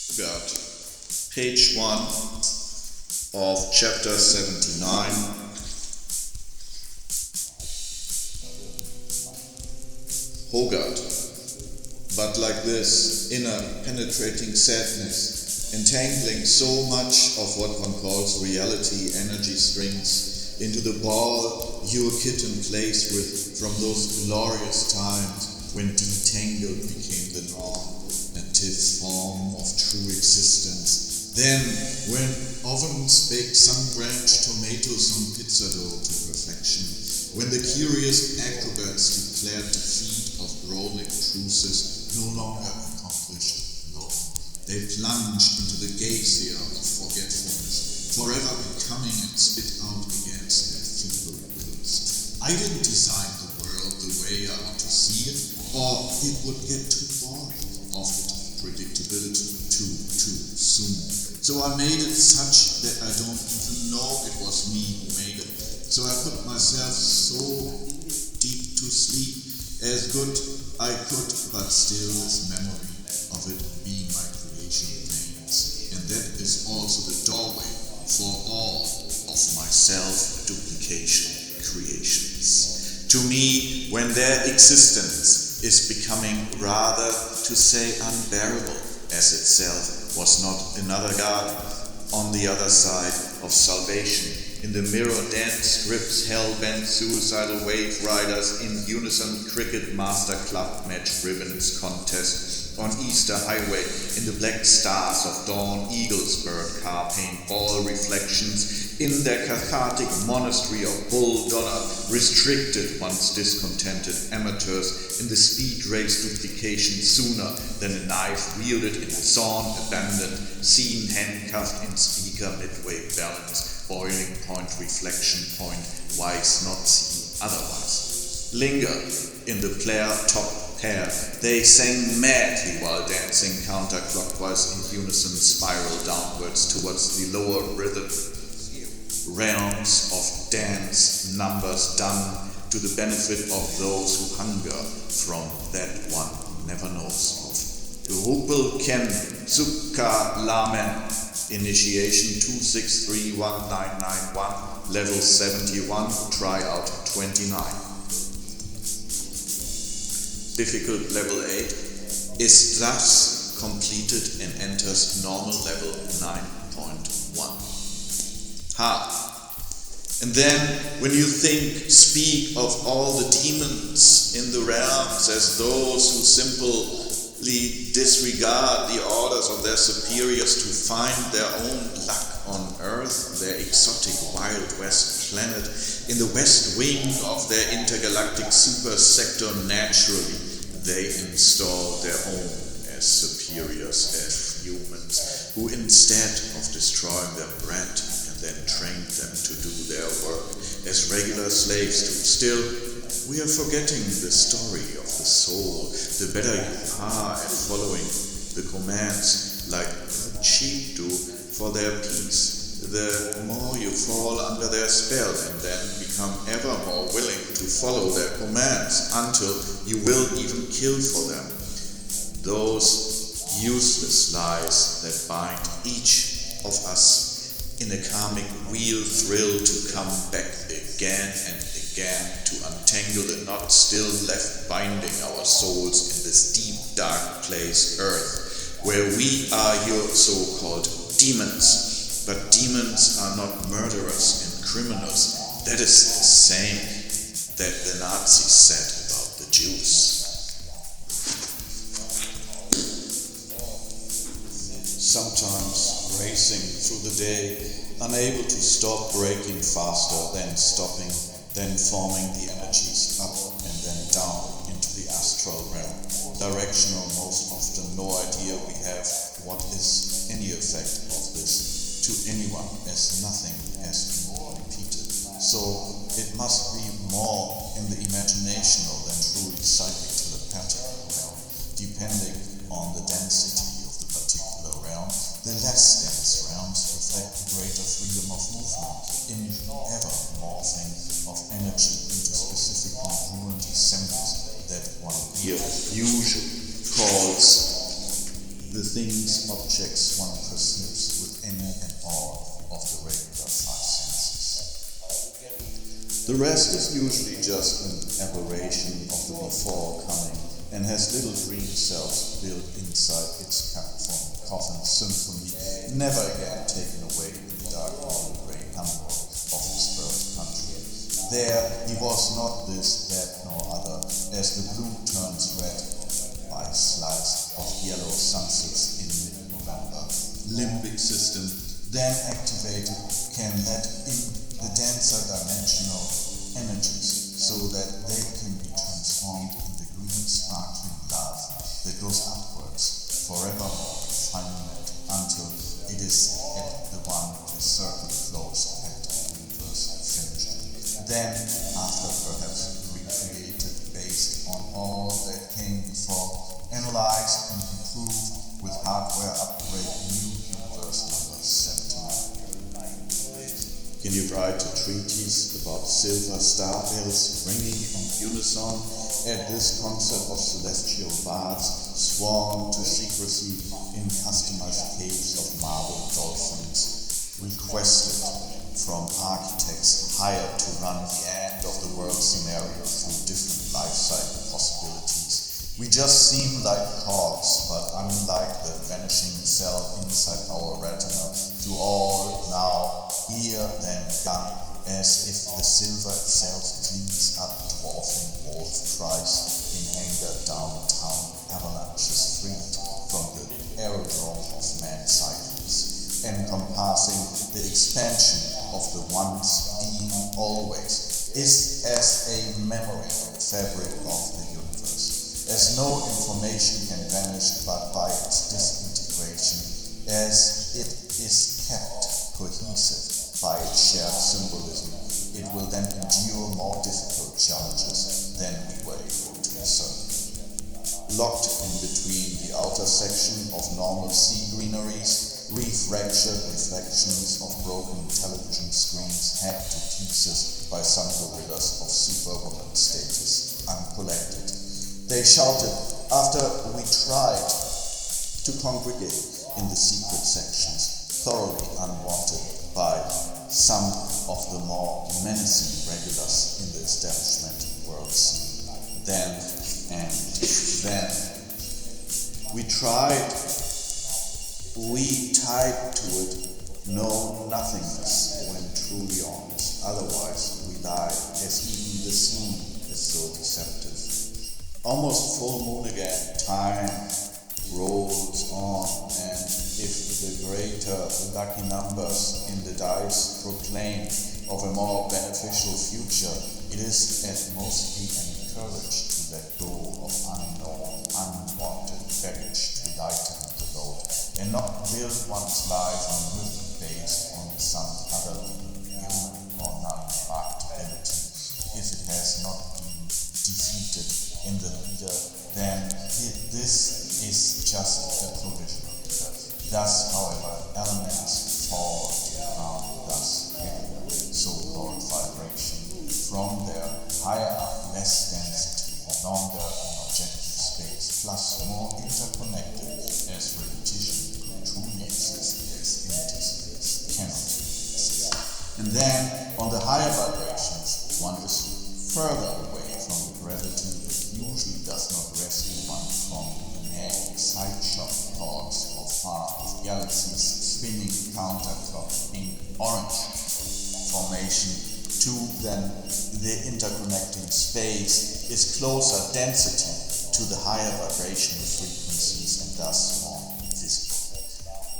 Hogart, page 1 of chapter 79. Hogart, but like this inner penetrating sadness, entangling so much of what one calls reality energy strings into the ball your kitten plays with from those glorious times when detangled became the norm, native form of true existence. Then, when ovens baked sun-branched tomatoes on pizza dough to perfection, when the curious acrobats declared defeat of rolling truces no longer accomplished law, they plunged into the geyser of forgetfulness, forever becoming and spit out against their feeble wills. I didn't design the world the way I want to see it, or it would get too boring of its predictability too soon. So I made it such that I don't even know it was me who made it. So I put myself so deep to sleep, as good I could, but still this memory of it being my creation remains. And that is also the doorway for all of my self-duplication creations. To me, when their existence is becoming rather to say unbearable, as itself was not another garden on the other side of salvation. In the mirror dance scripts, hell-bent suicidal wave riders in unison cricket master club match ribbons contest on Easter Highway in the black stars of dawn, Eaglesburg car paint ball reflections in their cathartic monastery of Bull Donner, restricted once discontented amateurs in the speed race duplication sooner than a knife wielded in sawn abandoned, seen handcuffed in speaker midway balance, boiling point reflection point, wise not seen otherwise. Linger in the player top pair, they sang madly while dancing counterclockwise in unison spiral downwards towards the lower rhythm realms of dance numbers done to the benefit of those who hunger from that one never knows of. Rupel Ken Sukka Lamen, initiation 2631991, level 71, tryout 29. Difficult level 8 is thus completed and enters normal level 9.1. And then, when you speak of all the demons in the realms as those who simply disregard the orders of their superiors to find their own luck on Earth, their exotic Wild West planet, in the west wing of their intergalactic super sector, naturally, they install their own as superiors, as humans, who instead of destroying them bred and then trained them to do their work as regular slaves do. Still, we are forgetting the story of the soul. The better you are at following the commands like sheep do for their peace, the more you fall under their spell and then become ever more willing to follow their commands until you will even kill for them. Those useless lies that bind each of us in a karmic wheel thrill to come back again and again to untangle the knot still left binding our souls in this deep dark place, Earth, where we are your so-called demons. But demons are not murderers and criminals. That is the same that the Nazis said about the Jews. Sometimes racing through the day, unable to stop, braking faster, then stopping, then forming the energies up and then down into the astral realm. Directional, most often no idea we have what is any effect of this to anyone, as nothing has been repeated. So it must be more in the imaginational than truly psychic telepathic realm, depending on the density of the particular realm. The less dense realms reflect the greater freedom of movement in ever morphing of energy into specific congruent assemblies that one here usually calls the things, objects one perceives with any and all of the regular five senses. The rest is usually just an aberration of the before coming and has little dream selves built inside its coffin symphony, never again taken away in the dark grey Hamburg of his birth country. There he was not this, that, nor other, as the blue turns red by a slice of yellow sunsets in mid-November. Limbic system, then activated, can let in the denser dimensional energies so that they can be transformed in the green sparkling love that goes upwards forevermore, finite, until it is at the one the circle closed and the universe finished. Then, after perhaps recreated based on all that came before, analyzed and improved with hardware upgrade new universe number 79. Can you write a treatise about silver star bells ringing in unison at this concert of celestial bards sworn to secrecy in customized caves of marble dolphins, requested from architects hired to run the end of the world scenario through different life cycle possibilities? We just seem like cogs, but unlike the vanishing cell inside our retina, to all now here then gone, as if the silver itself cleans up dwarfing wolf cries in anger downtown avalanches freed from the aerodrome of mad cycles, encompassing the expansion of the once being always, is as a memory fabric of the universe, as no information can vanish but by its disintegration, as it is kept cohesive by its shared symbolism, it will then endure more difficult challenges than we were able to assert. Locked in between the outer section of normal sea greeneries, reef-fractured reflections of broken television screens hacked to pieces by some gorillas of superwoman status, uncollected. They shouted after we tried to congregate in the secret sections, thoroughly unwanted by some of the more menacing regulars in the establishment world scene. Then we tried, we tied to it, no nothingness when truly honest, otherwise we lied, as even the scene is so deceptive. Almost full moon again, time rolls on, and if the greater lucky numbers in the dice proclaim of a more beneficial future, it is at mostly encouraged to let go of unknown, unwanted baggage to lighten the load, and not build one's life on rhythm based on some other human or non-marked ability. If it has not been defeated in the leader, then this is just a provisional leader. Thus, however, elements fall around thus in so-called vibration from their higher up, less density, longer in objective space, plus more interconnected as repetition could truly exist as empty space cannot exist. And then, on the higher vibrations, one is further away from the gravity that usually does not rescue one from the nagging side-shot thoughts of far-off galaxies spinning counterclock in orange formation to then the interconnecting space is closer density to the higher vibrational frequencies and thus more visible.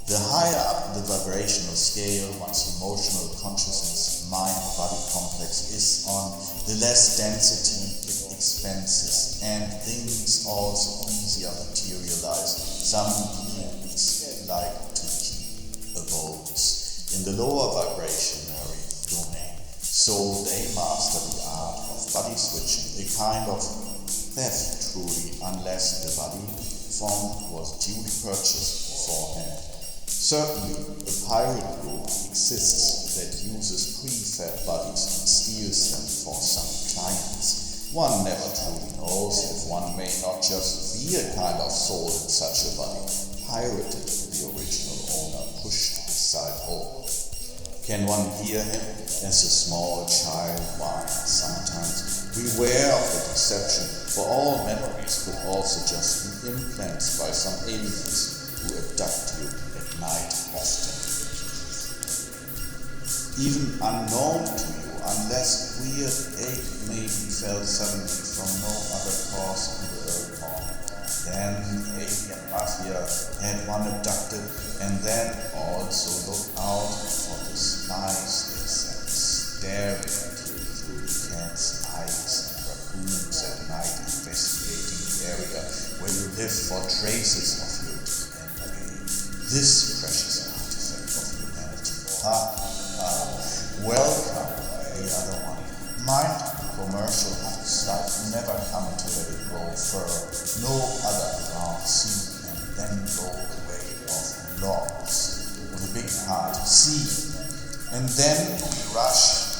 The higher up the vibrational scale one's emotional consciousness, mind-body complex is on, the less density it expanses, and things also easier materialize. Some beings like to keep abodes in the lower vibrationary domain, so they master the art of body switching, a kind of theft truly, unless the body form was duly purchased beforehand. Certainly, a pirate group exists that uses prefab bodies and steals them for some clients. One never truly knows if one may not just be a kind of soul in such a body. pirated the original owner, pushed aside all. Can one hear him as a small child whine sometimes? Beware of the deception, for all memories could also just be implants by some aliens who abduct you at night often. Even unknown to you, unless weird ache maybe felt suddenly from no other cause on the earth form. Then the alien mafia had one abducted, and then also look out for the spies they sent, staring at you through the cat's eyes and raccoons at night, investigating the area where you live for traces of your DNA. This precious artifact of humanity. Welcome, the other one. Mind commercial huts like never come to let it grow fur. No other around sea, and then go the way of logs with a big heart. See, and then we rush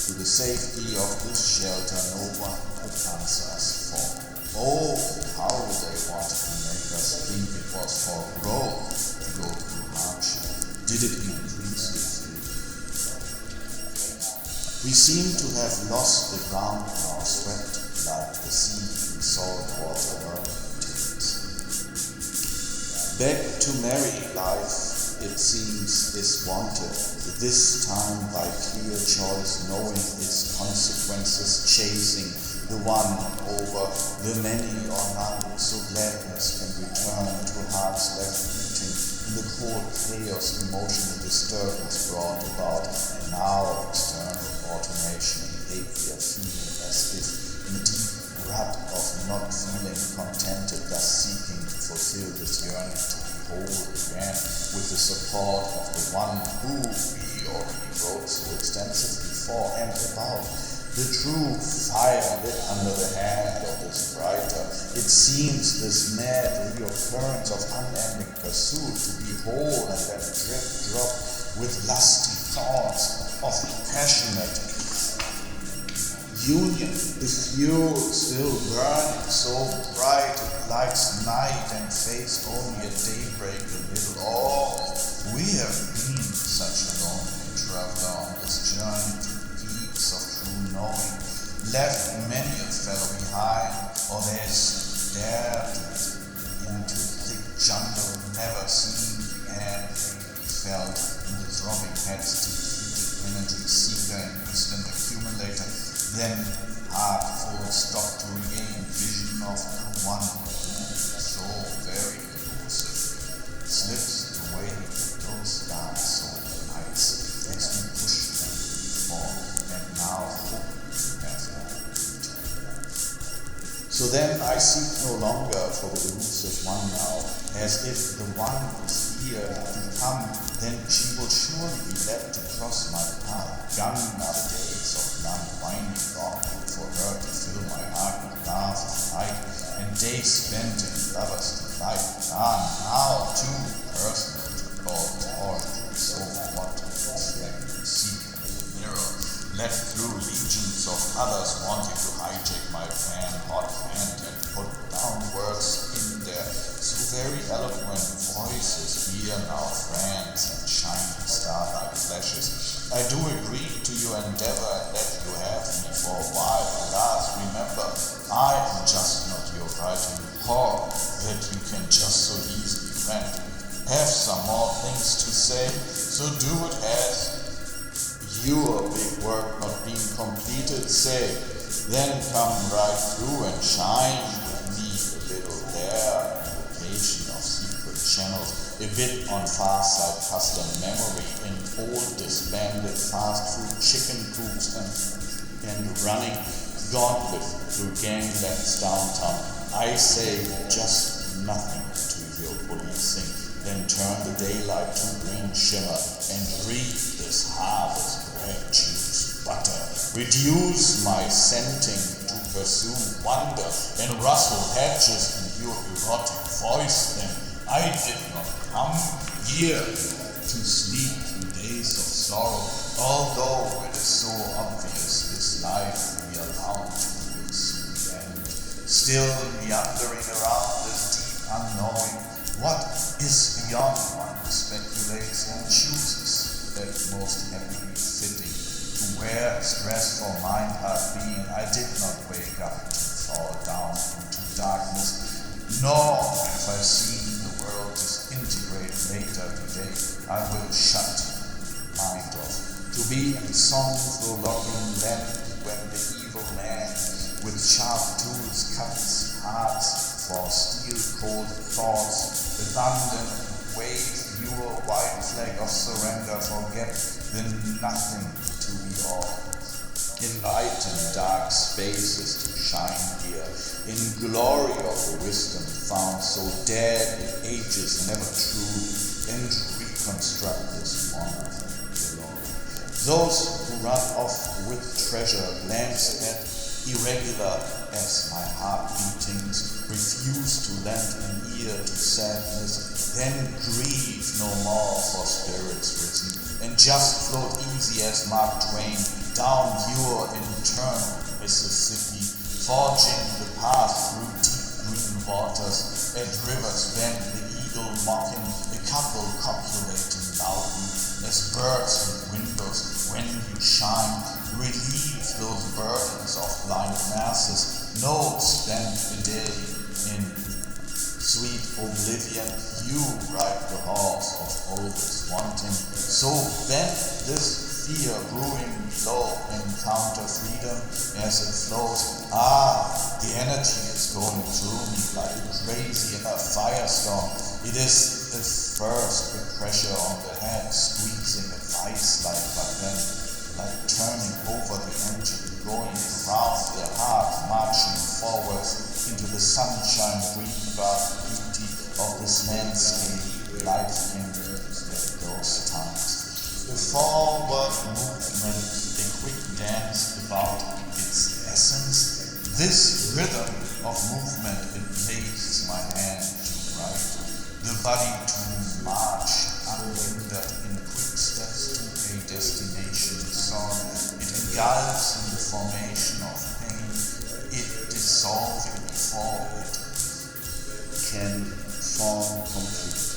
to the safety of this shelter no one could answer us for. Oh, how they wanted to make us think it was for growth to go through hardship. Did it increase your faith? We seem to have lost the ground now, swept like the sea in saltwater hurricanes. Back to merry life, it seems, is wanted, this time by clear choice, knowing its consequences, chasing the one over the many or none, so gladness can return to hearts left beating in the cold chaos emotional disturbance brought about, and now external automation and behavior feeling as if in a deep rut of not feeling contented, thus seeking to fulfill this yearning to be whole again with the support of the one who we already wrote so extensively for and about. The true fire lit under the hand of this writer. It seems this mad reoccurrence of unending pursuit to be whole and then drop with lusty thoughts of passionate union. The fuel still burning so bright it lights night and faced only at daybreak a little. Oh, we have been such a lonely traveler on this journey to peaks of true knowing, left many a fellow behind, or they stared into thick jungle never seen again. He felt in the throbbing heads defeated energy seeker and instant accumulator, then hard full stop to regain vision of the one so very elusive slips away those dark soul nights as we push them before, and now hope has moved. So then I seek no longer for the elusive one now, as if the one is here to come, then she will surely be led to cross my path. Gone are the days of young winding longing for her to fill my heart with love of light, and days spent in lovers' delight. Now too personal to call torture, so what to reflect and seek in the mirror, led through legions of others wanting to hijack my fan-hot hand and put down words in there. So very eloquent voices, here now friends and shining starlight flashes. I do agree to your endeavor and let you have me for a while. Alas, remember, I am just not your writing whore that you can just so easily rent. Have some more things to say, so do it as your big work not being completed, say. Then come right through and shine with me a little there, invocation of secret channels, a bit on far side custom memory in old disbanded fast food chicken coops and running gauntlet through ganglands downtown. I say just nothing to your policing, then turn the daylight to green shimmer and reap this harvest bread, juice, butter. Reduce my scenting to pursue wonder and rustle hedges in your erotic voice. Then I did not come here to sleep through days of sorrow, although it is so obvious this life we are bound to will soon end. Still meandering around this deep unknowing, What is beyond one speculates and chooses that most happily fitting. To where stress for mind hath been, I did not wake up to fall down into darkness, nor have I seen the world disintegrate later today. I will shut mind off. To be in song through logging land when the evil man with sharp tools cuts hearts for steel-cold thoughts, abandon, wave your white flag of surrender, forget the nothing to be all. Enlighten dark spaces to shine here, in glory of the wisdom found so dead it ages never true, and reconstruct this honor glory. Those who run off with treasure glance at irregular as my heart beatings, refuse to lend an ear to sadness, then grieve no more for spirits risen, and just float easy as Mark Twain down your internal Mississippi, forging the path through deep green waters, at rivers bend the eagle mocking, a couple copulating loudly, as birds with windows when you shine, relieve those burdens of blind masses, no spent a day in sweet oblivion, you ride the horse of always wanting, so bend this fear brewing below, encounter freedom as it flows. The energy is going through me like a crazy in a firestorm. It is at first the pressure on the head, squeezing a vice-like, but then like turning over the engine, going around the heart, marching forwards into the sunshine, green-bath beauty of this landscape, life in those times. The forward movement, a quick dance about its essence. This rhythm of movement, it places my hand to write, the body to march, unhindered in quick steps to a destination song. It engulfs in the formation of pain, it dissolving before it can form completely.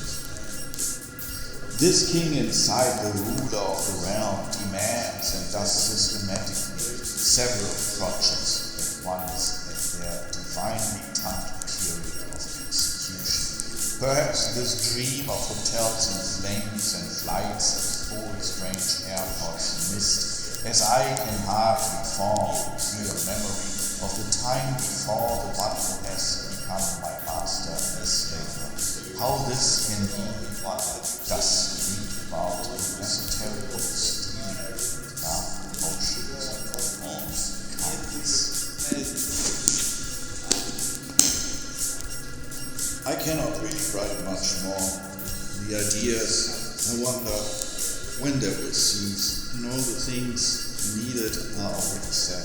This king inside the ruler of the realm demands and does systematically several projects at once at their divinely timed period of execution. Perhaps this dream of hotels and flames and flights at old strange airports missed, as I can hardly form a clear memory of the time before the one who has become my master and slave. How this can be one does speak about esoteric books, dark oceans of all kinds. I cannot really write much more. The ideas, I wonder when they will cease, and all the things needed are already said.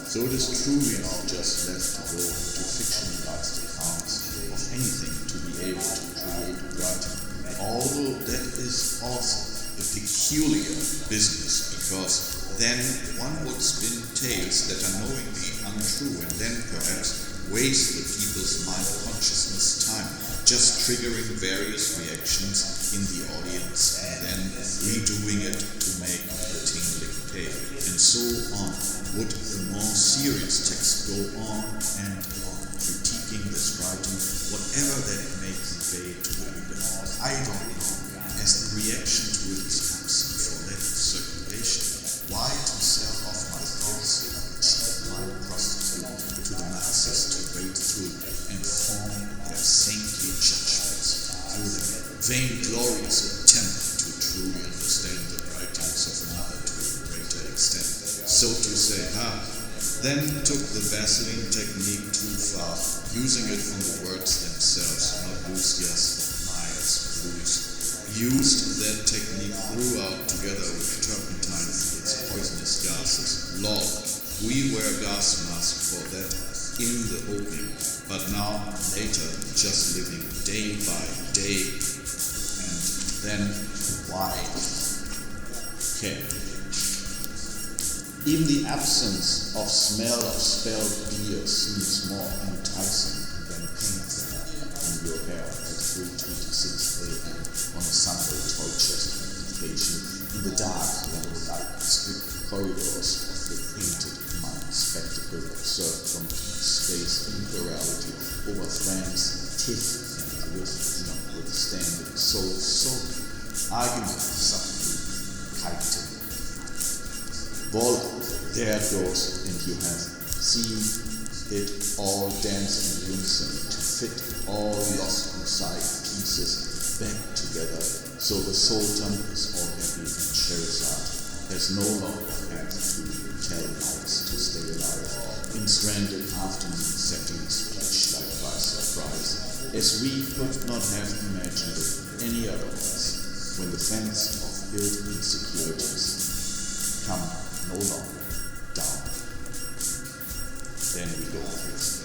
So it is truly now just left to go into fictionalized accounts of anything to be able to create writing. Although that is also a peculiar business, because then one would spin tales that are knowingly untrue and then perhaps waste the people's mind consciousness time, just triggering various reactions in the audience and then redoing it to make the tingling tale, and so on. Would the more serious text go on and on, critiquing this writing, whatever that it may convey to the reader? I don't know, as the reaction to it is absent for lack of circulation. Why to sell off my thoughts like a cheap wine prostitute to the masses to wade through and form their saintly judgments through the vainglorious attempt to truly understand the writings of another to a greater extent? So to say, then took the Vaseline technique too far, using it on the words themselves, not Lucia's or Maya's blues. Used that technique throughout together with turpentine for its poisonous gases. Lord, we wear gas masks for that in the opium, but now, later, just living day by day. And then, why? Okay. Even the absence of smell of spelled beer seems more enticing than painful in your hair at 3:20. on a Sunday toy chest meditation in the dark yellow light stripped corridors of the painted mind spectacle observed from space and plurality over Frank's tiff and notwithstanding so argument subtly kiting. Voila, there it goes, and you have seen it all dance in unison to fit all lost inside pieces back together, so the Sultan is all happy and Scheherazade has no longer had to tell lies to stay alive in stranded afternoon settings pitched like by surprise, as we could not have imagined it any otherwise, when the fence of built insecurities come no longer down. Then we go for it.